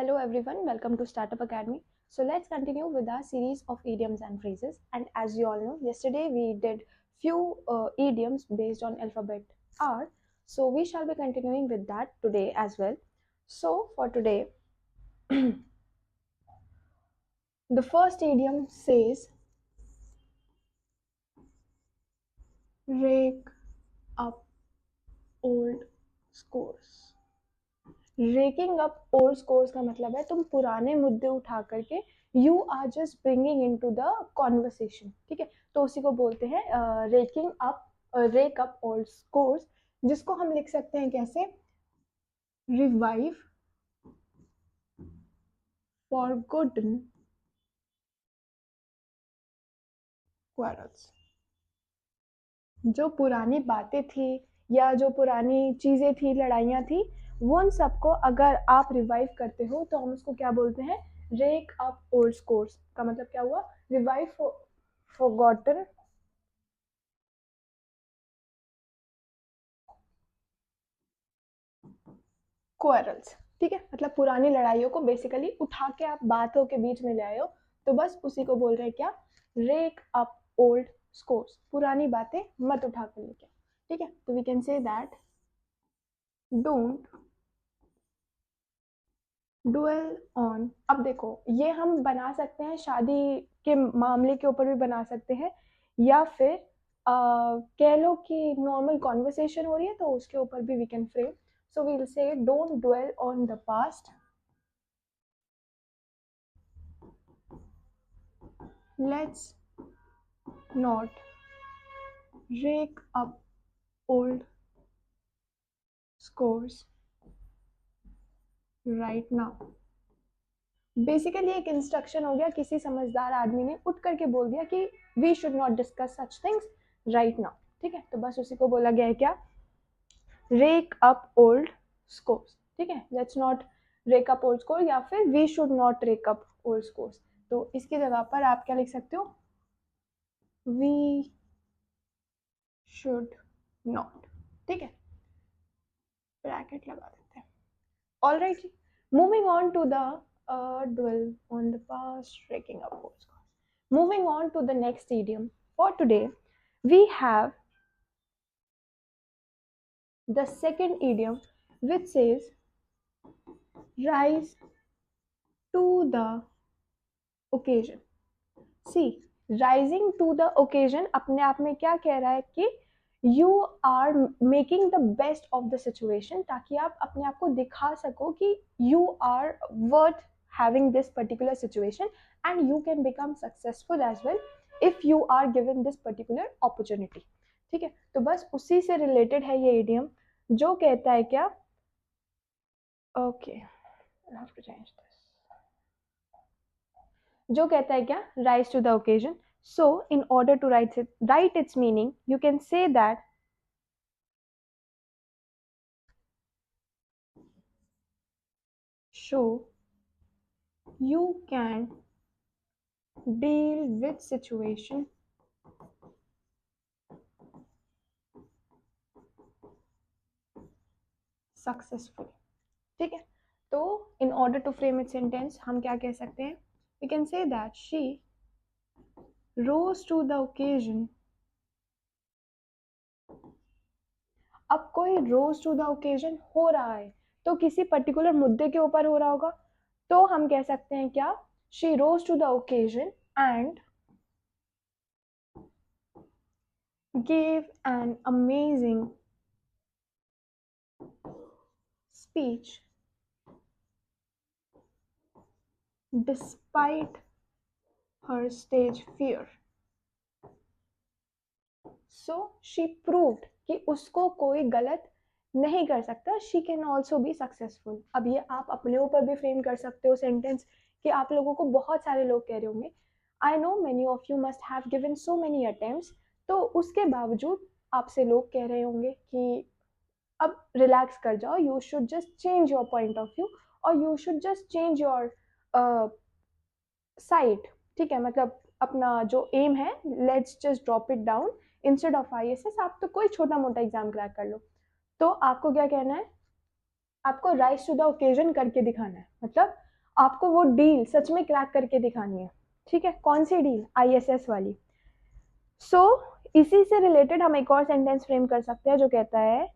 Hello everyone, welcome to Startup Academy. So let's continue with our series of idioms and phrases. And as you all know, yesterday we did few idioms based on alphabet R. So we shall be continuing with that today as well. So for today, the first idiom says rake up old scores. Raking up old scores का मतलब है तुम पुराने मुद्दे उठा करके you are just bringing in to the conversation. ठीक है, तो उसी को बोलते हैं raking up, rake up old scores, जिसको हम लिख सकते हैं कैसे, रिवाइव फॉरगॉटन क्वारल्स. जो पुरानी बातें थी या जो पुरानी चीजें थी, लड़ाइयाँ थी, वो उन सबको अगर आप रिवाइव करते हो तो हम उसको क्या बोलते हैं, रेक अप ओल्ड स्कोर्स. का मतलब क्या हुआ, रिवाइव फॉरगॉटन क्वारल्स. ठीक है, मतलब पुरानी लड़ाइयों को बेसिकली उठा के आप बातों के बीच में ले आए हो, तो बस उसी को बोल रहे हैं क्या, रेक अप ओल्ड स्कोर्स. पुरानी बातें मत उठा कर लेके. ठीक है, तो we can say that don't dwell on. अब देखो, ये हम बना सकते हैं शादी के मामले के ऊपर भी बना सकते हैं, या फिर कह लो कि नॉर्मल कॉन्वर्सेशन हो रही है तो उसके ऊपर भी we can frame. So we will say don't dwell on the past, let's not rake up old scores right now. Basically एक इंस्ट्रक्शन हो गया, किसी समझदार आदमी ने उठ करके बोल दिया कि we should not discuss such things right now. ठीक है, तो बस उसी को बोला गया है क्या, रेक अप ओल्ड स्कोर्स. ठीक है, let's not rake up old score या फिर we should not rake up old scores. तो इसकी जगह पर आप क्या लिख सकते हो, वी शुड नॉट. ठीक है, ब्रैकेट लगा देते हैं. All right, moving on to the dwell on the past, raking up old scores. Moving on to the next idiom for today, we have the second idiom which says rise to the occasion. See, rising to the occasion अपने आप में क्या कह रहा है कि you are making the best of the situation, ताकि आप अपने आप को दिखा सको कि you are worth having this particular situation and you can become successful as well if you are given this particular opportunity. ठीक है, तो बस उसी से रिलेटेड है ये idiom जो कहता है क्या, okay I'll have to change this. जो कहता है क्या, rise to the occasion. So in order to write its meaning, you can say that show you can deal with situation successfully. ठीक है, तो in order to frame its sentence हम क्या कह सकते हैं, we can say that she rose to the occasion. अब कोई rose to the occasion हो रहा है तो किसी पर्टिकुलर मुद्दे के ऊपर हो रहा होगा, तो हम कह सकते हैं क्या, she rose to the occasion and gave an amazing speech despite her stage fear. So she proved कि उसको कोई गलत नहीं कर सकता, she can also be successful. अब ये आप अपने ऊपर भी फ्रेम कर सकते हो सेंटेंस कि आप लोगों को बहुत सारे लोग कह रहे होंगे, I know many of you must have given so many attempts, तो उसके बावजूद आपसे लोग कह रहे होंगे कि अब रिलैक्स कर जाओ, you should just change your point of view और you should just change your sight. ठीक है, मतलब अपना जो एम है, let's just drop it down, instead of ISS आप तो कोई छोटा मोटा एग्जाम क्रैक कर लो. तो आपको क्या कहना है, आपको राइज टू द ओकेजन करके दिखाना है. मतलब आपको वो डील सच में क्रैक करके दिखानी है, ठीक है? कौन सी डील? आईएसएस वाली। सो इसी से रिलेटेड हम एक और सेंटेंस फ्रेम कर सकते हैं जो कहता है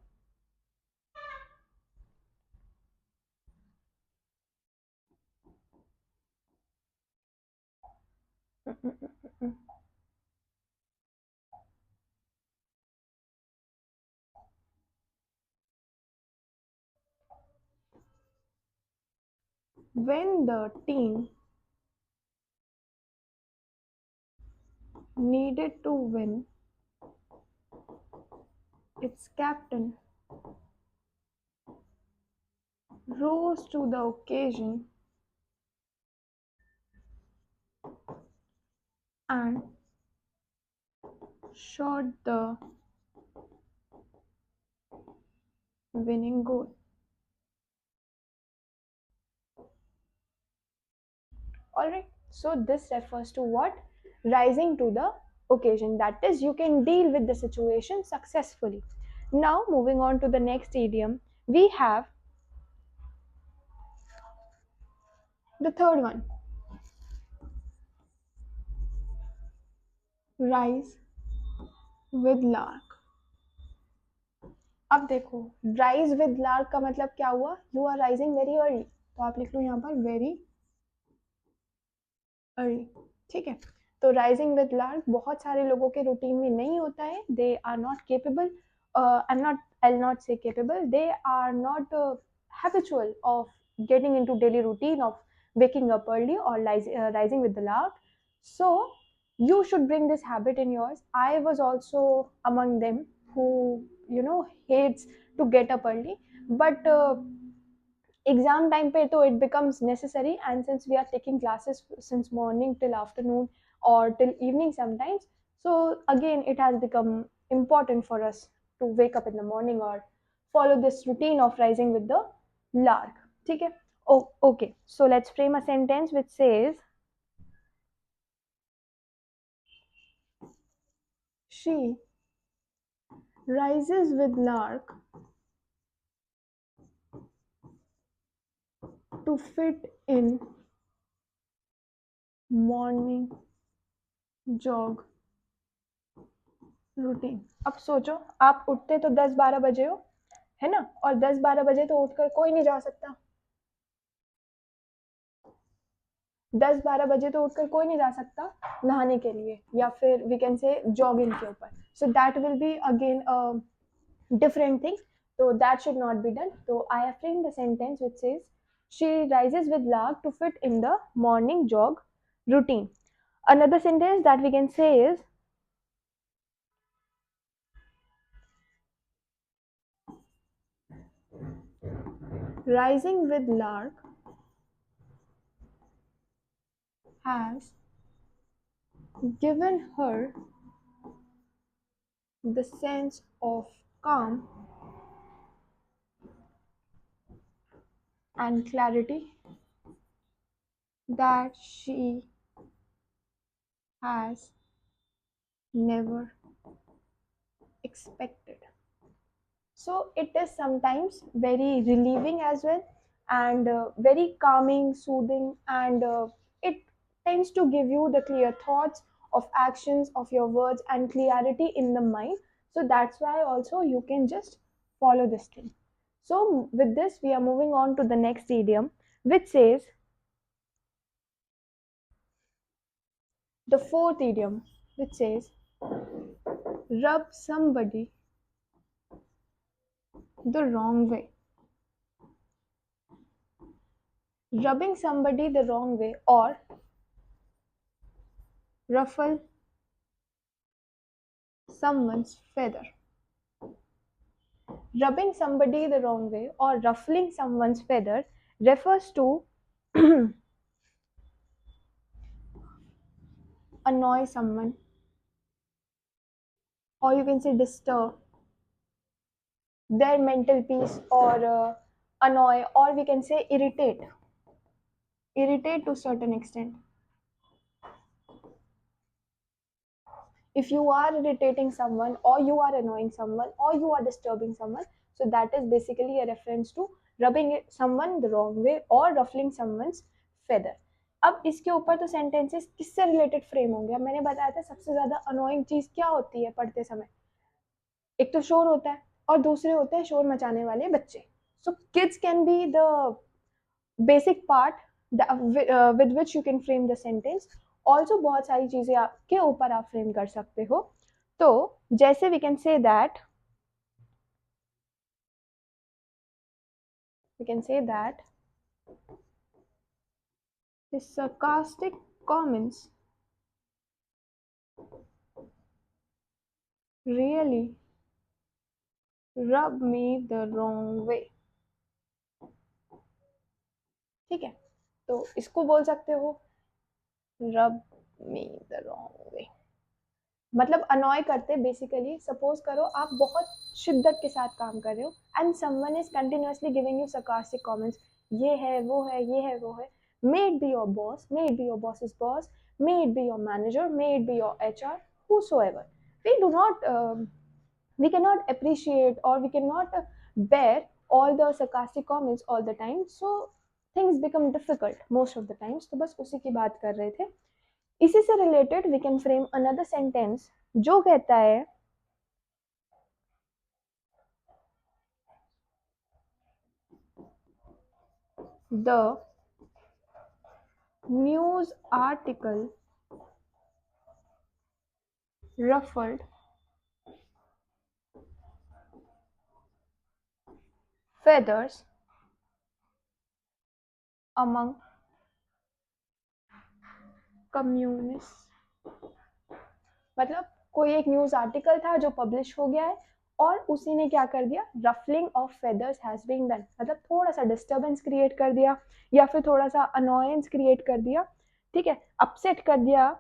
when the team needed to win, its captain rose to the occasion and shot the winning goal. Alright, so this refers to what? Rising to the occasion. That is, you can deal with the situation successfully. Now, moving on to the next idiom, we have the third one, rise with lark. अब देखो, rise with lark का मतलब क्या हुआ? You are rising very early. तो आप लिख लो यहाँ पर very early. ठीक है? तो राइजिंग विद लार्क बहुत सारे लोगों के रूटीन में नहीं होता है. They are not capable, I'll not say capable, they are not habitual of getting into daily routine of waking up early or rising with the lark. So you should bring this habit in yours. I was also among them who hates to get up early, but exam time पे तो it becomes necessary, and since we are taking classes since morning till afternoon or till evening sometimes, so again it has become important for us to wake up in the morning or follow this routine of rising with the lark. ठीक है? Oh, okay, so let's frame a sentence which says she rises with lark to fit in morning jog routine. अब सोचो, आप उठते तो 10-12 बजे हो, है ना? और 10-12 बजे तो उठकर कोई नहीं जा सकता. 10-12 बजे तो उठकर कोई नहीं जा सकता नहाने के लिए या फिर वी कैन से जॉगिंग के ऊपर. सो that will be again different thing. So that should not be done. So I have framed the sentence which says she rises with lark to fit in the morning jog routine. Another sentence that we can say is rising with lark has given her the sense of calm and clarity that she has never expected. So it is sometimes very relieving as well, and very calming, soothing, and it tends to give you the clear thoughts of actions of your words and clarity in the mind. So that's why also you can just follow this thing. So with this, we are moving on to the next idiom, which says the fourth idiom, which says rub somebody the wrong way. Rubbing somebody the wrong way or ruffle someone's feather. Rubbing somebody the wrong way or ruffling someone's feather refers to annoy someone, or you can say disturb their mental peace, or annoy, or we can say irritate to a certain extent. If you are irritating someone or you are annoying someone or you are disturbing someone, so that is basically a reference to rubbing someone the wrong way or ruffling someone's feather. अब इसके ऊपर तो sentences किससे related frame होंगे? अब मैंने बताया था सबसे ज्यादा अनोइंग चीज क्या होती है पढ़ते समय, एक तो शोर होता है और दूसरे होते हैं शोर मचाने वाले बच्चे। So kids can be the basic part with which you can frame the sentence. Also बहुत सारी चीजें आपके ऊपर आप फ्रेम कर सकते हो। तो जैसे we can say that the sarcastic comments really rub me the wrong way। ठीक है, तो इसको बोल सकते हो rub me the wrong way, मतलब अनॉय करते। बेसिकली सपोज करो आप बहुत शिद्दत के साथ काम कर रहे हो and someone is continuously giving you sarcastic comments, ये है वो है ये है वो है। May it be your boss, may it be your boss's boss, may it be your manager, may it be your HR, whosoever, we do not we cannot appreciate or we cannot bear all the sarcastic comments all the time, so things become difficult most of the times। तो बस उसी की बात कर रहे थे। इसी से related we can frame another sentence जो कहता है the news article ruffled feathers among communists। मतलब कोई एक न्यूज आर्टिकल था जो पब्लिश हो गया है और उसी ने क्या कर दिया, ruffling of feathers has been done, मतलब थोड़ा सा डिस्टर्बेंस क्रिएट कर दिया या फिर थोड़ा सा अनोयंस क्रिएट कर दिया। ठीक है, अपसेट कर दिया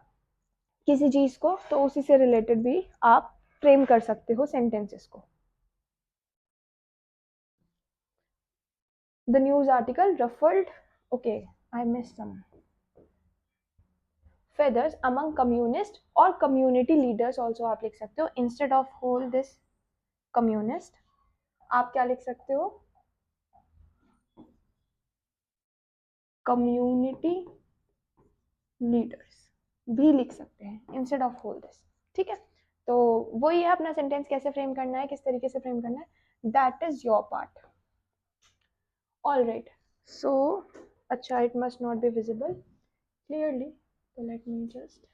किसी चीज को, तो उसी से रिलेटेड भी आप फ्रेम कर सकते हो सेंटेंसेस को। The news article ruffled, okay I miss some feathers among communist और community leaders also आप लिख सकते हो instead of whole this communist। आप क्या लिख सकते हो, community leaders भी लिख सकते हैं instead of whole this। ठीक है, तो वही है अपना सेंटेंस कैसे फ्रेम करना है, किस तरीके से फ्रेम करना है, that is your part. All right, so अच्छा, it must not be visible clearly, तो let me just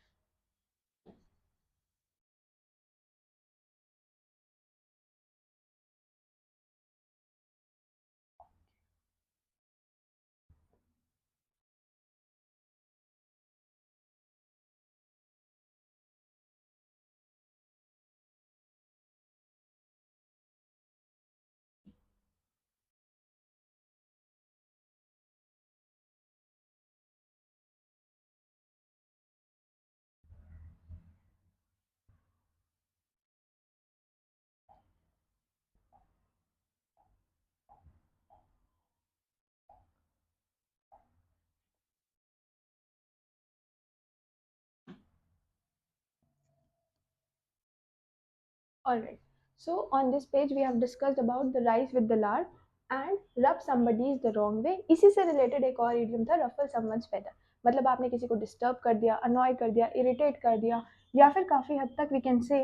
Alright, so on this page we have discussed about the rise with the lark and rub somebody is the wrong way। इसी से related एक और idiom था ruffle someone's feather, मतलब आपने किसी को डिस्टर्ब कर दिया, अनॉय कर दिया, इरिटेट कर दिया, या फिर काफी हद तक वी कैन से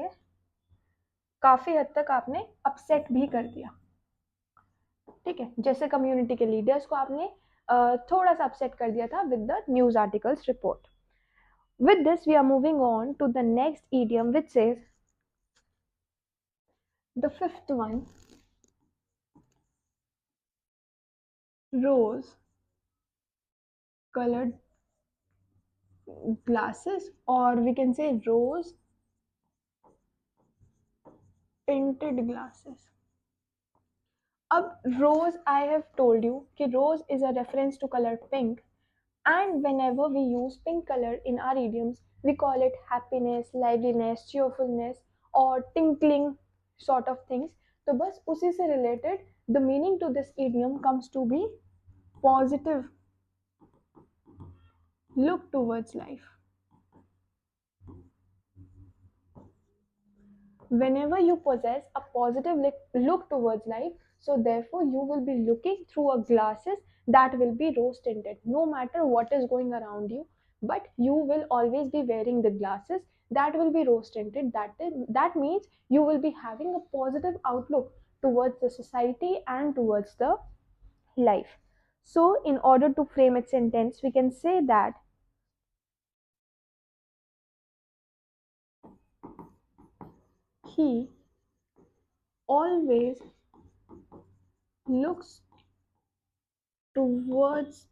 काफी हद तक आपने अपसेट भी कर दिया। ठीक है, जैसे कम्युनिटी के लीडर्स को आपने थोड़ा सा अपसेट कर दिया था with the news articles report. With this we are moving on to the next idiom which says the fifth one, rose colored glasses, or we can say rose tinted glasses। अब rose, I have told you कि rose is a reference to color pink, and whenever we use pink color in our idioms we call it happiness, liveliness, cheerfulness or tinkling sort of things। तो बस उसी से related the meaning to this idiom comes to be positive look towards life। Whenever you possess a positive look towards life, so therefore you will be looking through a glasses that will be rose tinted, no matter what is going around you. But you will always be wearing the glasses that will be rose tinted. That means you will be having a positive outlook towards the society and towards the life. So, in order to frame its sentence, we can say that he always looks towards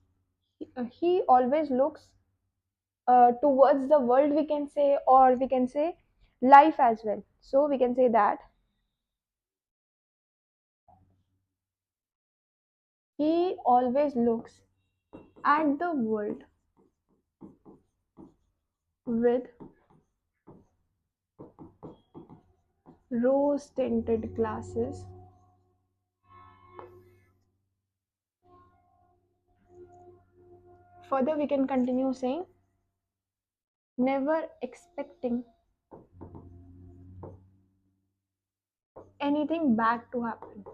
he always looks towards the world, we can say, or we can say life as well. So we can say that he always looks at the world with rose tinted glasses. Further, we can continue saying, never expecting anything bad to happen.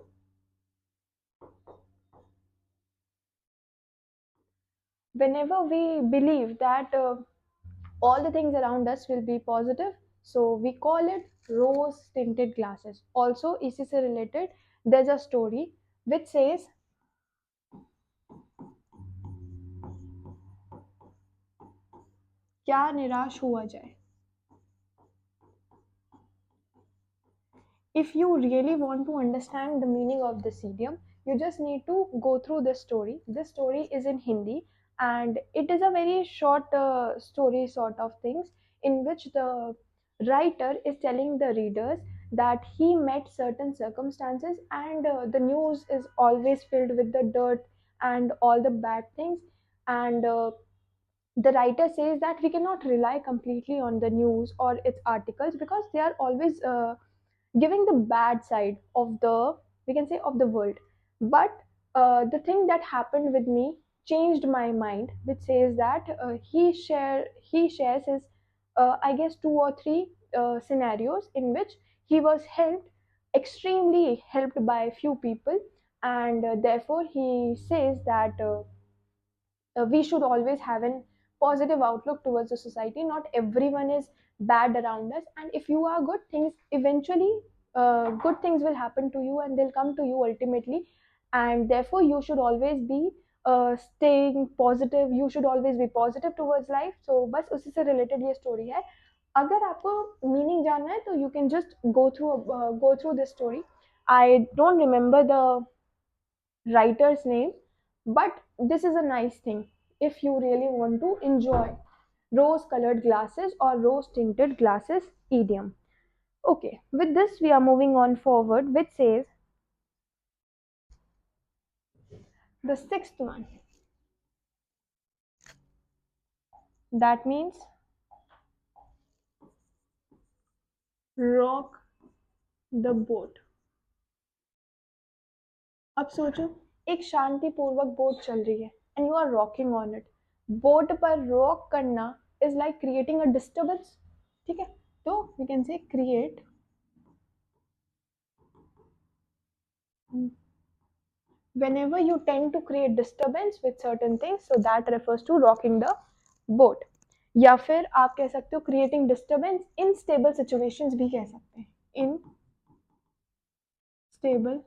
Whenever we believe that all the things around us will be positive, so we call it rose tinted glasses. Also, इसी से related, there's a story which says, क्या निराश हुआ जाए. If you really want to understand the meaning of this idiom, you just need to go through this story. This story is in Hindi, and it is a very short story sort of things, in which the writer is telling the readers that he met certain circumstances, and the news is always filled with the dirt and all the bad things. And the writer says that we cannot rely completely on the news or its articles, because they are always giving the bad side of the, we can say, of the world. But the thing that happened with me changed my mind, which says that he shares his I guess two or three scenarios in which he was helped, extremely helped by few people. And therefore he says that we should always have a positive outlook towards the society. Not everyone is bad around us, and if you are good, things eventually, good things will happen to you and they'll come to you ultimately. And therefore you should always be staying positive, you should always be positive towards life. So बस उसी से related ये story है. अगर आपको meaning जानना है तो you can just go through this story. I don't remember the writer's name, but this is a nice thing if you really want to enjoy rose colored glasses or rose tinted glasses idiom. Okay, with this we are moving on forward, which says the sixth one. That means rock the boat. अब सोचो, एक शांतिपूर्वक boat चल रही है and you are rocking on it. Boat पर rock करना is like creating a disturbance. ठीक है, तो we can say create whenever you tend to create disturbance with certain things, so that refers to rocking the boat. या फिर आप कह सकते हो creating disturbance in stable situations भी कह सकते हैं. In stable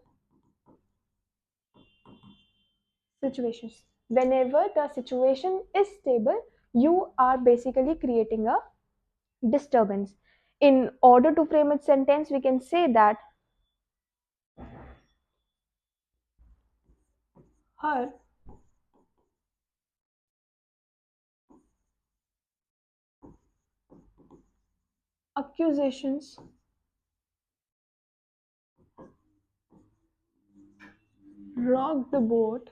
situations, whenever the situation is stable, you are basically creating a disturbance. In order to frame its sentence, we can say that her accusations rocked the boat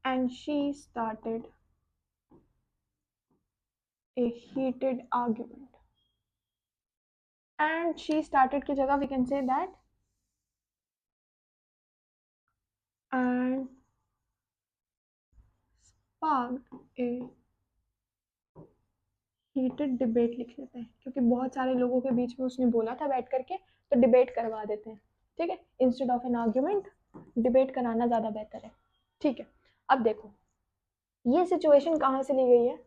and she started a heated argument. And she started की जगह we can say that and sparked a heated debate लिख लेते हैं क्योंकि बहुत सारे लोगों के बीच में उसने बोला था बैठ करके, तो डिबेट करवा देते हैं। ठीक है, instead of an argument debate कराना ज़्यादा बेहतर है। ठीक है, अब देखो ये सिचुएशन कहाँ से ली गई है,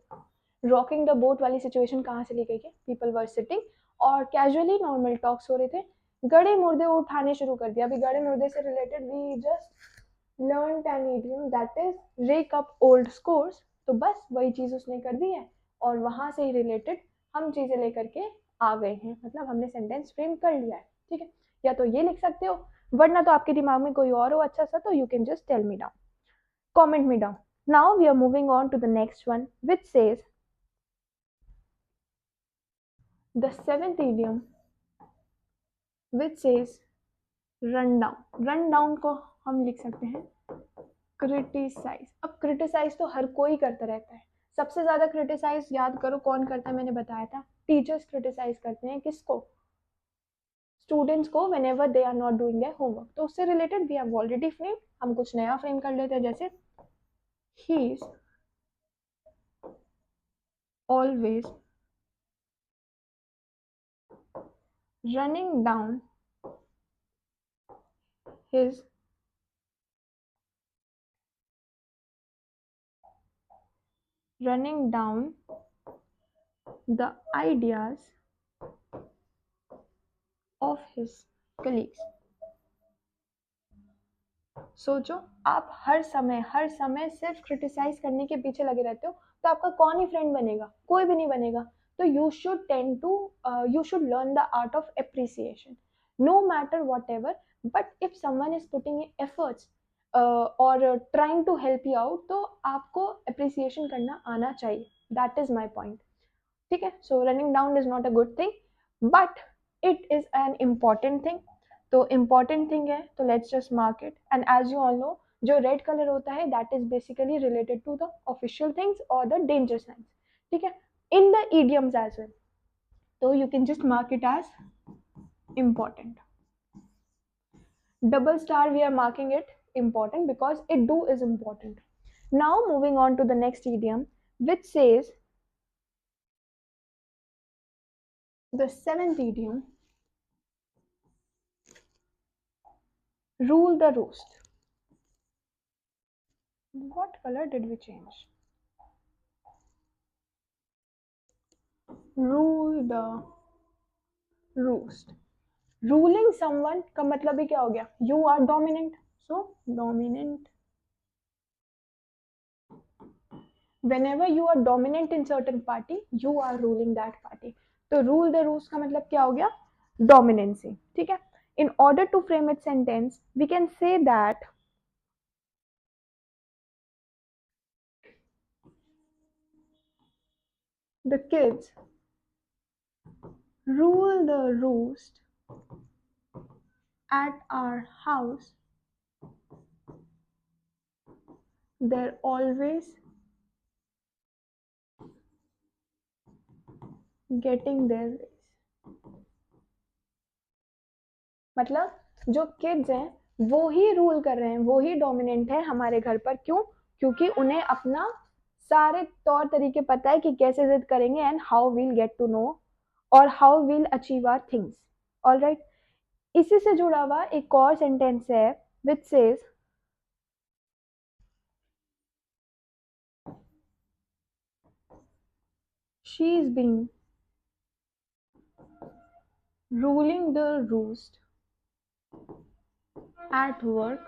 रॉकिंग द बोट वाली सिचुएशन कहाँ से ली गई है। पीपल वर सिटिंग और कैजुअली नॉर्मल टॉक्स हो रहे थे, गड़े मुर्दे उठाने शुरू कर दिया। अभी गड़े मुर्दे से related we just learn an idiom that is rake up old scores. तो बस वही चीज़ उसने कर दी है और वहाँ से ही रिलेटेड हम चीज़ें लेकर के आ गए हैं, मतलब हमने सेंटेंस फ्रेम कर लिया है। ठीक है, या तो ये लिख सकते हो, वरना तो आपके दिमाग में कोई और हो अच्छा सा, तो you can just tell me down, comment me down. Now we are moving on to the next one, which says the seventh idiom, which says run down. Run down को हम लिख सकते हैं क्रिटिसाइज। अब क्रिटिसाइज तो हर कोई करता रहता है, सबसे ज्यादा क्रिटिसाइज याद करो कौन करता है, मैंने बताया था टीचर्स क्रिटिसाइज करते हैं किसको, स्टूडेंट्स को whenever they are not doing their homework. तो उससे related we have already frame, हम कुछ नया फ्रेम कर लेते हैं, जैसे ही is always running down his running down the ideas of his colleagues. सोचो, आप हर समय सिर्फ क्रिटिसाइज करने के पीछे लगे रहते हो, तो आपका कौन ही फ्रेंड बनेगा, कोई भी नहीं बनेगा। तो you should tend to you should learn the art of appreciation, no matter whatever, but if someone is putting efforts और trying to help you out, तो आपको अप्रिसिएशन करना आना चाहिए। That is my point. ठीक है, so running down is not a good thing, but it is an important thing. तो important thing है तो let's just mark it, and as you all know जो रेड कलर होता है that is basically related to the official things और the danger science. ठीक है, in the idioms as well, तो you can just mark it as important. Double star we are marking it important because it do is important. Now moving on to the next idiom, which says the seventh idiom, rule the roost. What color did we change? Rule the roost. Ruling someone का मतलब ही क्या हो गया, you are dominant, so dominant. Whenever you are dominant in certain party, you are ruling that party. तो rule the roost का मतलब क्या हो गया, dominancy. ठीक है, in order to frame its sentence we can say that the kids rule the roost at our house. They're always getting their ways. मतलब जो किड्स हैं वो ही रूल कर रहे हैं, वो ही डोमिनेंट है हमारे घर पर। क्यों? क्योंकि उन्हें अपना सारे तौर तरीके पता है कि कैसे जिद करेंगे and how we'll get to know और how we'll achieve our things. All right, इसी से जुड़ा हुआ एक और सेंटेंस है which says she is being ruling the roost at work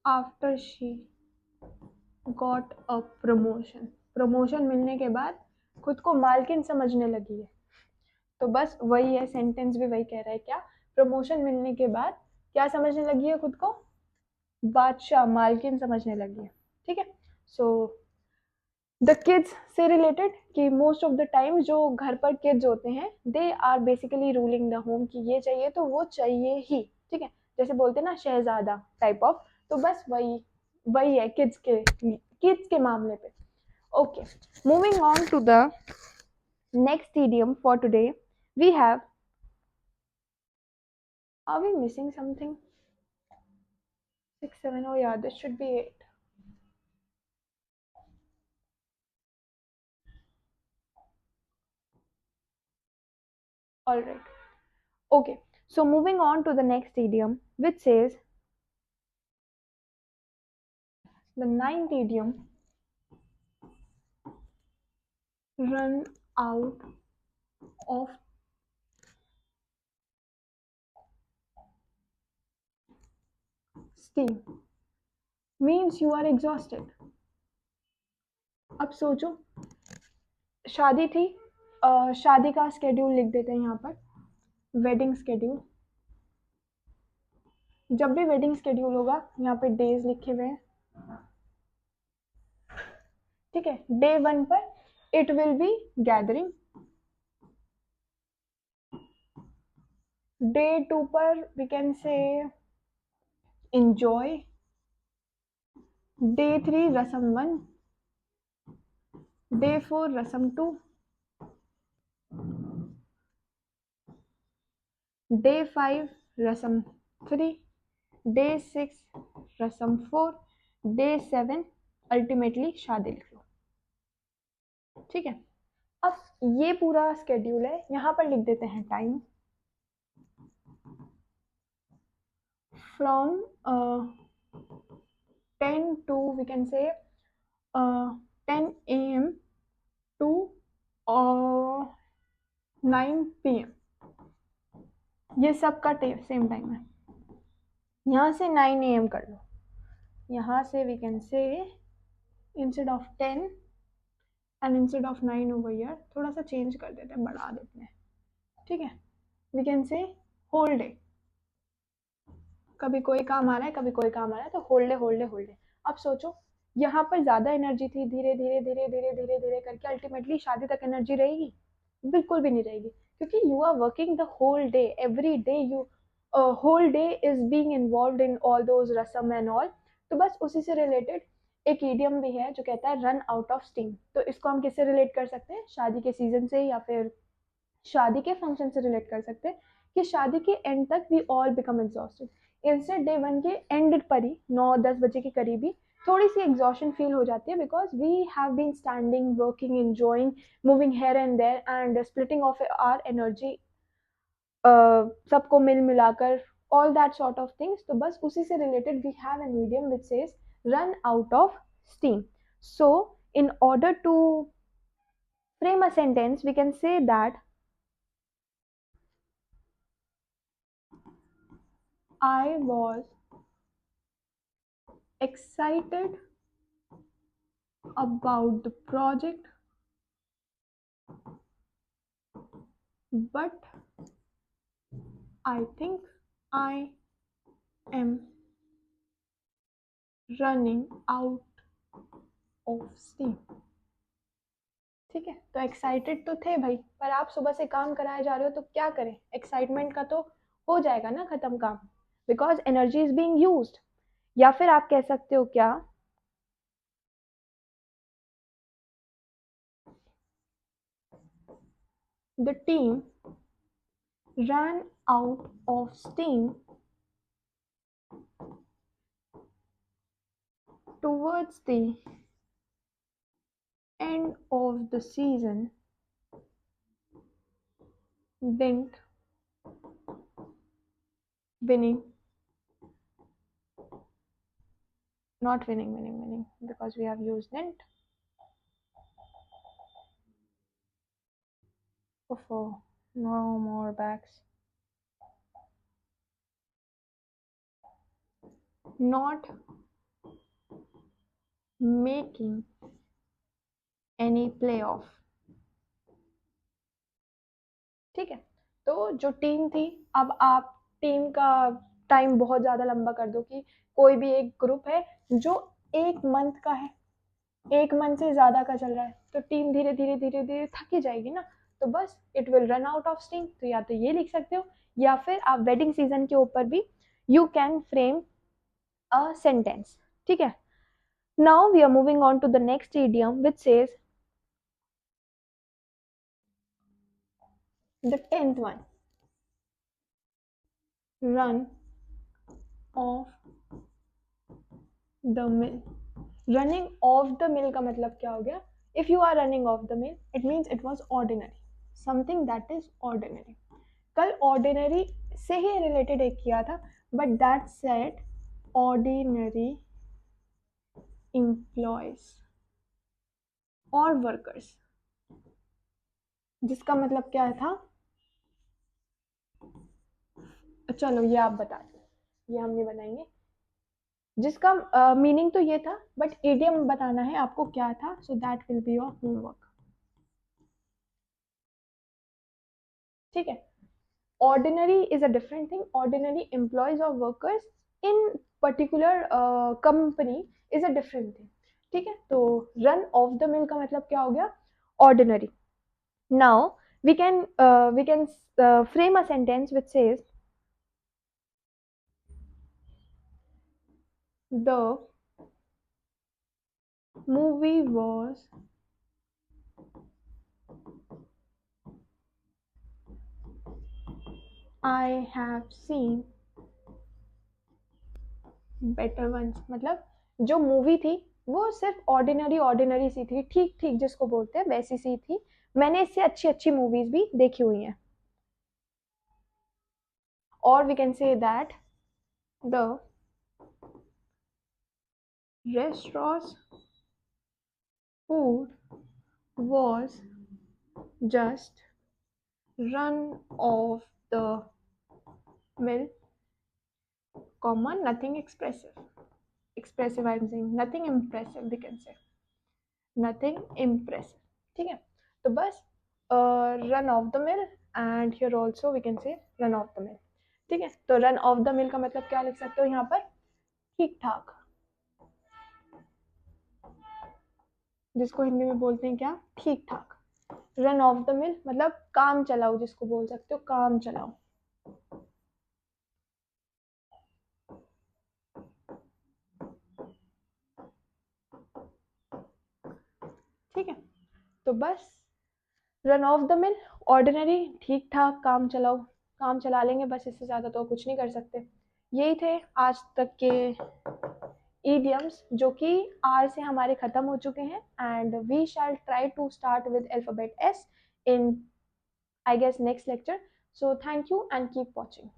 after she got a promotion. Promotion मिलने के बाद खुद को मालकिन समझने लगी है। तो बस वही है, सेंटेंस भी वही कह रहा है। क्या? प्रमोशन मिलने के बाद क्या समझने लगी है खुद को? बादशाह, मालकिन समझने लगी है। ठीक है, सो द किड्स से रिलेटेड कि मोस्ट ऑफ द टाइम जो घर पर किड्स होते हैं they are basically ruling the home, कि ये चाहिए तो वो चाहिए ही। ठीक है, जैसे बोलते हैं ना शहजादा टाइप ऑफ, तो बस वही वही है किड्स के मामले पे। Okay, moving on to the next idiom for today, we have, are we missing something? 6 7, oh yeah, this should be 8. All right. Okay. So moving on to the next idiom, which says the ninth idiom, run out of steam, means you are exhausted. अब सोचो, शादी थी, शादी का schedule लिख देते हैं यहाँ पर, वेडिंग स्केड्यूल। जब भी वेडिंग स्केड्यूल होगा यहाँ पे डेज लिखे हुए हैं, ठीक है। डे 1 पर it will be gathering, day 2 पर we can say enjoy, day 3 रसम 1, डे 4 रसम 2, डे 5 रसम 3, डे 6 रसम 4, डे 7 अल्टीमेटली शादी लिख लो, ठीक है। अब ये पूरा स्केड्यूल है, यहाँ पर लिख देते हैं time, from 10 to we can say 10 a.m. to 9 p.m. ये सब का सेम टाइम है। यहाँ से 9 a.m. कर लो, यहाँ से we can say instead of 10 and instead of 9 over here थोड़ा सा चेंज कर देते हैं, बढ़ा देते हैं, ठीक है। we can say whole day, कभी कोई काम आ रहा है, कभी कोई काम आ रहा है, तो hold day hold day hold day. अब सोचो, यहाँ पर ज्यादा एनर्जी थी, धीरे धीरे धीरे धीरे धीरे धीरे करके अल्टीमेटली शादी तक एनर्जी रहेगी? बिल्कुल भी नहीं रहेगी, क्योंकि you are working the whole day, every day you whole day is being involved in all those रसम एंड ऑल। तो बस उसी से रिलेटेड एक ईडियम भी है जो कहता है रन आउट ऑफ स्टीम। तो इसको हम किससे रिलेट कर सकते हैं? शादी के सीजन से, या फिर शादी के फंक्शन से रिलेट कर सकते हैं कि शादी के एंड तक we all become exhausted. Instead day 1 के एंड पर ही 9-10 बजे के करीब ही थोड़ी सी एग्जॉशन फील हो जाती है, because we have been standing, working, enjoying, moving here and there and splitting of our energy, सबको मिल मिलाकर, all that sort of things. तो बस उसी से related we have an idiom which says run out of steam. So in order to frame a sentence, we can say that I was excited about the project, but I think I am running out of steam। ठीक है, तो excited तो थे भाई, पर आप सुबह से काम कराए जा रहे हो तो क्या करें, एक्साइटमेंट का तो हो जाएगा ना खत्म काम, because energy is being used. या फिर आप कह सकते हो क्या, the team ran out of steam towards the end of the season, didn't winning, not winning, because we have used didn't. Oh, no more backs. Not making any playoff। ठीक है, तो जो टीम थी, अब आप टीम का time बहुत ज़्यादा लंबा कर दो कि कोई भी एक ग्रुप है जो 1 मंथ का है, 1 मंथ से ज़्यादा का चल रहा है, तो टीम धीरे धीरे धीरे धीरे थक ही जाएगी ना, तो बस it will run out of steam. तो या तो ये लिख सकते हो, या फिर आप वेडिंग सीजन के ऊपर भी you can frame a sentence, ठीक है। Now we are moving on to the next idiom which says the 10th one, run off the mill। Running of the mill का मतलब क्या हो गया? If you are running of the mill, it means it was ordinary, something that is ordinary. कल ordinary से ही related एक किया था, but that set ordinary employees और वर्कर्स, जिसका मतलब क्या था, चलो ये आप बता दो, ये हम नहीं बनाएंगे, जिसका मीनिंग तो ये था बट इडियम बताना है आपको क्या था, so that will be your homework. ठीक है, ordinary is a different thing, ordinary employees और workers in particular company is a different thing. ठीक है, तो रन ऑफ द मिल का मतलब क्या हो गया, ordinary. Now we can frame a sentence which says the movie was I have seen better ones, मतलब जो मूवी थी वो सिर्फ ऑर्डिनरी ऑर्डिनरी सी थी, ठीक ठीक जिसको बोलते हैं वैसी सी थी, मैंने इससे अच्छी अच्छी मूवीज भी देखी हुई हैं। और we can say that the restaurant's food was just run of the mill, comma, nothing expressive I'm saying, nothing impressive, we can say nothing impressive। ठीक है, तो बस run off the mill, and here also we can say run off the mill. ठीक है, तो run off the mill का मतलब क्या लिख सकते हो यहाँ पर, ठीक ठाक, जिसको हिंदी में बोलते हैं क्या, ठीक ठाक। रन ऑफ द मिल मतलब काम चलाओ, जिसको बोल सकते हो काम चलाओ। ठीक है, तो बस run off the mill, ordinary, ठीक ठाक, काम चलाओ, काम चला लेंगे बस, इससे ज़्यादा तो कुछ नहीं कर सकते। यही थे आज तक के idioms जो कि आर से हमारे ख़त्म हो चुके हैं, and we shall try to start with alphabet S in I guess next lecture. So thank you and keep watching.